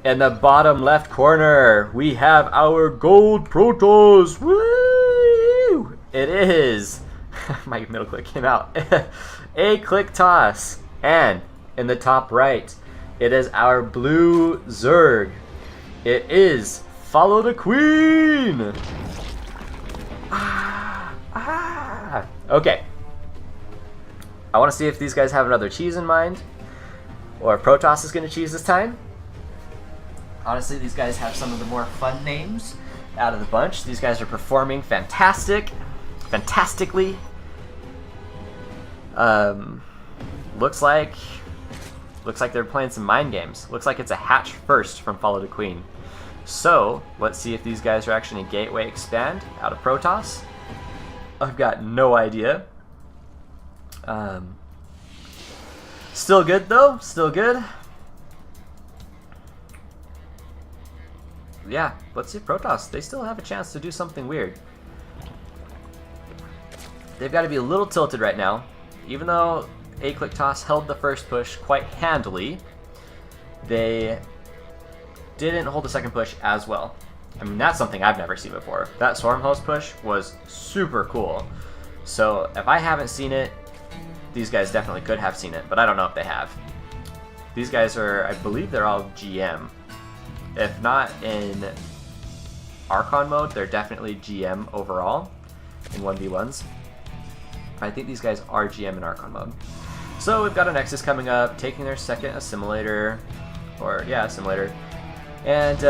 In the bottom left corner, we have our gold Protoss. Woo! It is. My middle click came out. AClickToss. And in the top right, it is our blue Zerg. It is FollowDaQueen. Okay. I want to see if these guys have another cheese in mind, or if Protoss is going to cheese this time. Honestly, these guys have some of the more fun names out of the bunch. These guys are performing fantastically. Looks like they're playing some mind games. Looks like it's a hatch first from FollowDaQueen. So let's see if these guys are actually a gateway expand out of Protoss. I've got no idea. Still good though. Still good. Yeah, let's see Protoss. They still have a chance to do something weird. They've got to be a little tilted right now. Even though AClickToss held the first push quite handily, they didn't hold the second push as well. I mean, that's something I've never seen before. That Swarm Host push was super cool. So if I haven't seen it, these guys definitely could have seen it, but I don't know if they have. These guys are, I believe they're all GM. If not in Archon mode, they're definitely GM overall in 1v1s. I think these guys are GM in Archon mode. So we've got a Nexus coming up, taking their second assimilator, or yeah, assimilator. And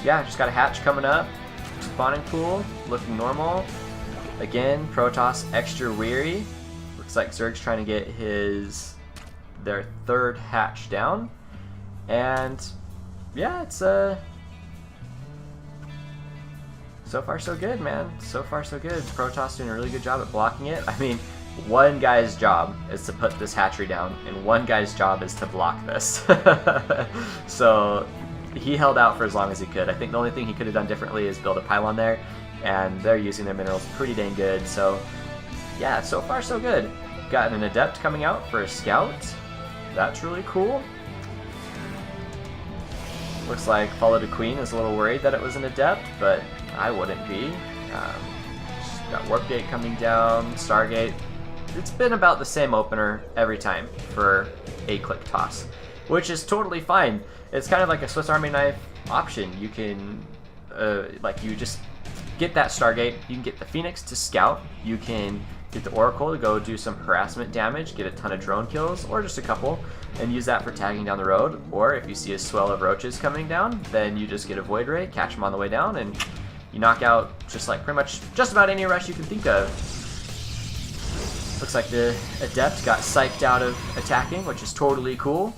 yeah, just got a hatch coming up, spawning pool, looking normal. Again, Protoss extra weary. Looks like Zerg's trying to get their third hatch down. And yeah, it's so far so good, man. So far so good. Protoss doing a really good job at blocking it. I mean, one guy's job is to put this hatchery down, and one guy's job is to block this. So he held out for as long as he could. I think the only thing he could have done differently is build a pylon there, and they're using their minerals pretty dang good. So yeah, so far so good. Got an Adept coming out for a Scout. That's really cool. Looks like FollowDaQueen is a little worried that it was an Adept, but I wouldn't be. Got Warp Gate coming down, Stargate. It's been about the same opener every time for AClickToss, which is totally fine. It's kind of like a Swiss Army knife option. You can, you just get that Stargate, you can get the Phoenix to scout, you can get the Oracle to go do some harassment damage, get a ton of drone kills, or just a couple, and use that for tagging down the road. Or if you see a swell of roaches coming down, then you just get a Void Ray, catch them on the way down, and you knock out just like pretty much just about any rush you can think of. Looks like the Adept got psyched out of attacking, which is totally cool.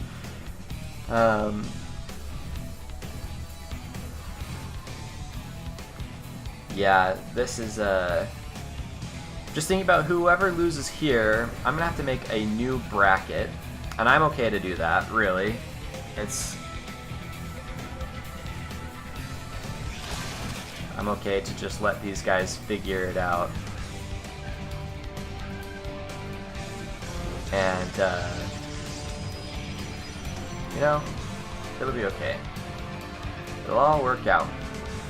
Yeah, this is just thinking about whoever loses here, I'm gonna have to make a new bracket, and I'm okay to do that, really. I'm okay to just let these guys figure it out. And, you know, it'll be okay. It'll all work out.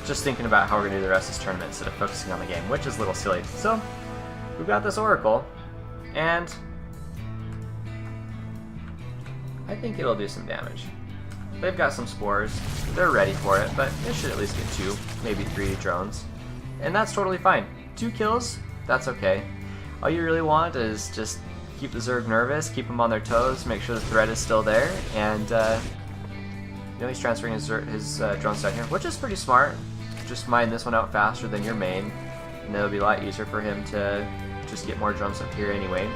Just thinking about how we're gonna do the rest of this tournament instead of focusing on the game, which is a little silly. So, we've got this Oracle, and I think it'll do some damage. They've got some spores, they're ready for it, but it should at least get 2, maybe 3 drones. And that's totally fine. 2 kills, that's okay. All you really want is just keep the Zerg nervous, keep them on their toes, make sure the threat is still there, and you know, he's transferring his drone set here, which is pretty smart. Just mine this one out faster than your main, and it'll be a lot easier for him to just get more drones up here anyway.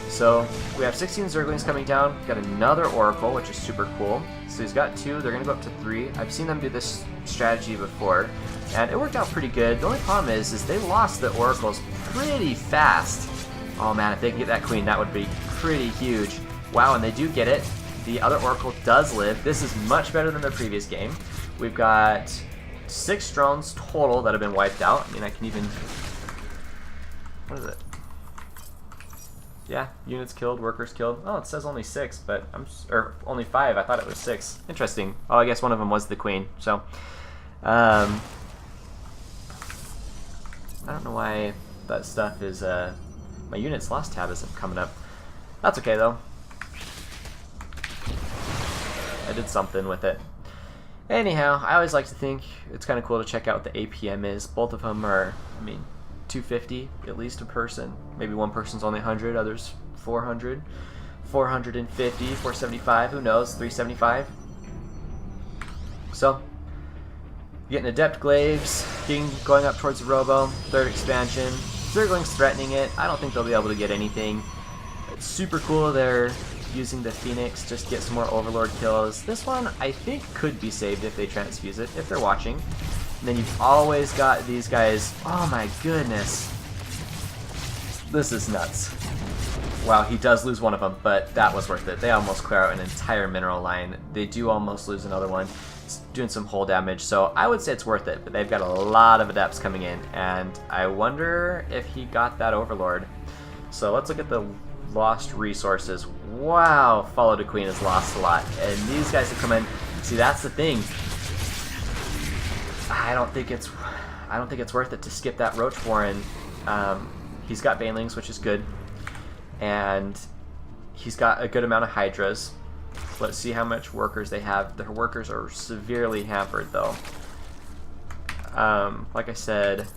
So we have 16 Zerglings coming down. Got another Oracle, which is super cool. So he's got 2. They're going to go up to 3. I've seen them do this strategy before, and it worked out pretty good. The only problem is they lost the Oracles pretty fast. Oh man, if they can get that Queen, that would be pretty huge. Wow, and they do get it. The other Oracle does live. This is much better than the previous game. We've got 6 drones total that have been wiped out. I mean, I can even... What is it? Yeah, units killed, workers killed. Oh, it says only 6, but or only 5. I thought it was 6. Interesting. Oh, I guess one of them was the queen. So, I don't know why that stuff is. My units lost tab isn't coming up. That's okay though. I did something with it. Anyhow, I always like to think it's kind of cool to check out what the APM is. Both of them are, I mean, 250 at least a person. Maybe one person's only 100, others 400, 450, 475, who knows, 375. So, getting Adept Glaives, going up towards the Robo, 3rd expansion. Zergling's threatening it. I don't think they'll be able to get anything. It's super cool they're using the Phoenix just to get some more Overlord kills. This one I think could be saved if they transfuse it, if they're watching. And then you've always got these guys. Oh my goodness. This is nuts. Wow, he does lose one of them, but that was worth it. They almost clear out an entire mineral line. They do almost lose another one. It's doing some hull damage, so I would say it's worth it, but they've got a lot of adepts coming in, and I wonder if he got that Overlord. So let's look at the lost resources. Wow, FollowDaQueen has lost a lot, and these guys have come in. See, that's the thing. I don't think it's worth it to skip that Roach Warren. He's got Banelings, which is good, and he's got a good amount of Hydras. Let's see how much workers they have. Their workers are severely hampered, though. Like I said,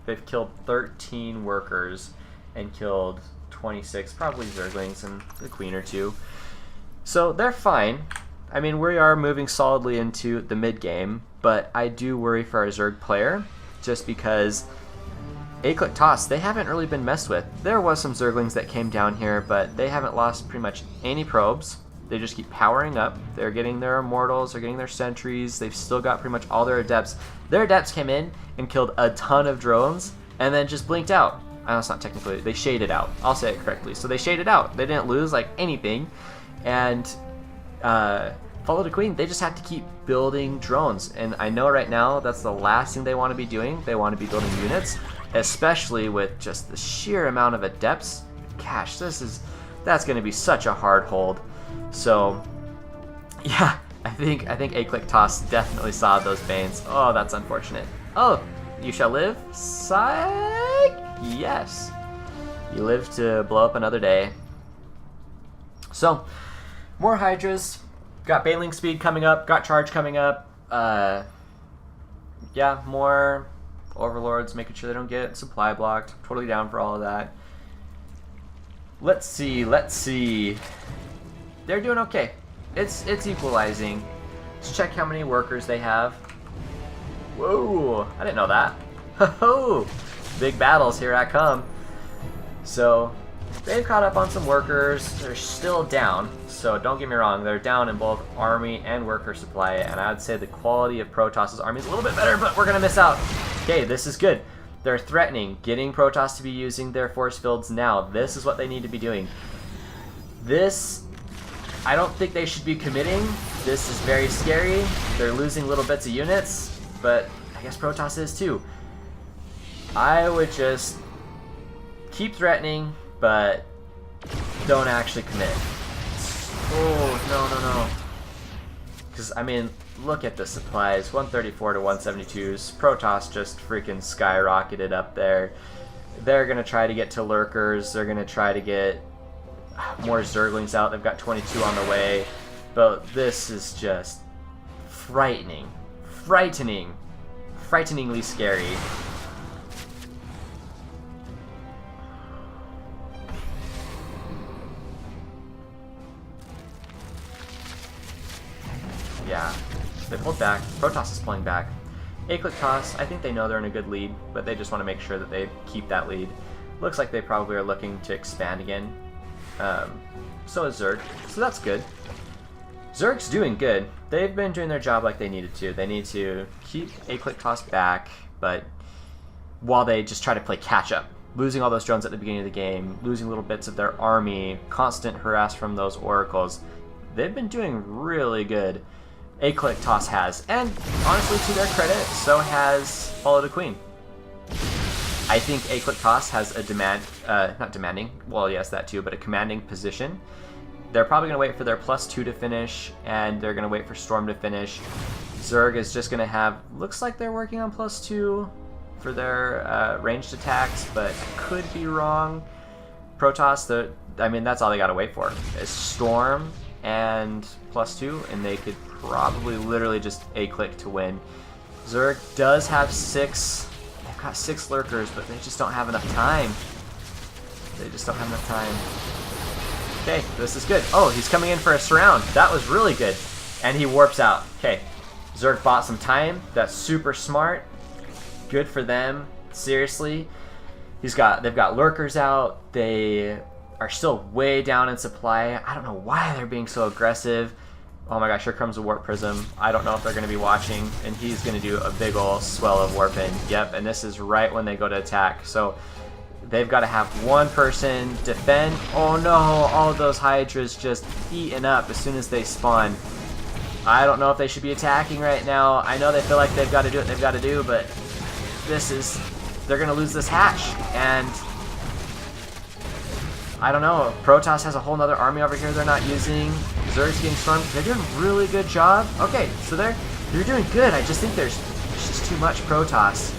they've killed 13 workers and killed 26, probably Zerglings and the Queen or 2. So they're fine. I mean, we are moving solidly into the mid-game, but I do worry for our Zerg player, just because AClickToss, they haven't really been messed with. There was some Zerglings that came down here, but they haven't lost pretty much any probes. They just keep powering up. They're getting their Immortals, they're getting their Sentries, they've still got pretty much all their Adepts. Their Adepts came in and killed a ton of drones, and then just blinked out. It's not technically, they shaded out. I'll say it correctly. So they shaded out. They didn't lose like anything. And FollowDaQueen, they just have to keep building drones. And I know right now that's the last thing they want to be doing. They want to be building units, especially with just the sheer amount of adepts. Gosh, that's going to be such a hard hold. So yeah, I think AClickToss definitely saw those Banes. Oh, that's unfortunate. Oh, you shall live? Psych! Yes. You live to blow up another day. So, more Hydras. Got Baneling speed coming up. Got charge coming up. Yeah, more Overlords, making sure they don't get supply blocked. Totally down for all of that. Let's see. They're doing okay. It's equalizing. Let's check how many workers they have. Whoa, I didn't know that. Ho-ho! Big battles, here I come. So, they've caught up on some workers. They're still down, so don't get me wrong. They're down in both army and worker supply, and I would say the quality of Protoss's army is a little bit better, but we're going to miss out. Okay, this is good. They're threatening, getting Protoss to be using their force fields now. This is what they need to be doing. This, I don't think they should be committing. This is very scary. They're losing little bits of units, but I guess Protoss is too. I would just keep threatening, but don't actually commit. Oh, no. Because, I mean, look at the supplies. 134 to 172s. Protoss just freaking skyrocketed up there. They're going to try to get to Lurkers. They're going to try to get more Zerglings out. They've got 22 on the way. But this is just frightening. Frighteningly scary. Yeah, they pulled back. Protoss is pulling back. AClickToss, I think they know they're in a good lead, but they just want to make sure that they keep that lead. Looks like they probably are looking to expand again. So is Zerg, so that's good. Zerg's doing good. They've been doing their job like they needed to. They need to keep AClickToss back, but while they just try to play catch up. Losing all those drones at the beginning of the game, losing little bits of their army, constant harass from those oracles. They've been doing really good. AClickToss has, and honestly, to their credit, so has FollowDaQueen. I think AClickToss has a not demanding, well yes that too, but a commanding position. They're probably going to wait for their +2 to finish, and they're going to wait for Storm to finish. Zerg is just going to have, looks like they're working on +2 for their ranged attacks, but could be wrong. Protoss, I mean, that's all they got to wait for is Storm and +2, and they could probably literally just A-click to win. Zerg does have 6, they've got 6 lurkers, but they just don't have enough time. They just don't have enough time. Okay, this is good. Oh, he's coming in for a surround. That was really good. And he warps out. Okay, Zerg bought some time. That's super smart. Good for them. Seriously. They've got lurkers out. They are still way down in supply. I don't know why they're being so aggressive. Oh my gosh, here comes a Warp Prism. I don't know if they're going to be watching, and he's going to do a big ol' swell of warping. Yep, and this is right when they go to attack. So they've got to have one person defend. Oh no, all of those Hydras just eaten up as soon as they spawn. I don't know if they should be attacking right now. I know they feel like they've got to do what they've got to do, but they're going to lose this hatch. And I don't know, Protoss has a whole nother army over here they're not using. Zerg's getting stormed. They're doing a really good job. Okay, so they're doing good. I just think there's just too much Protoss.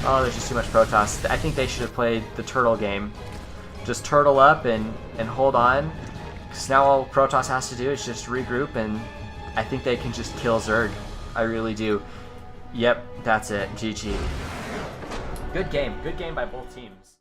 Oh, there's just too much Protoss. I think they should have played the turtle game. Just turtle up and hold on. Because now all Protoss has to do is just regroup, and I think they can just kill Zerg. I really do. Yep, that's it. GG. Good game. Good game by both teams.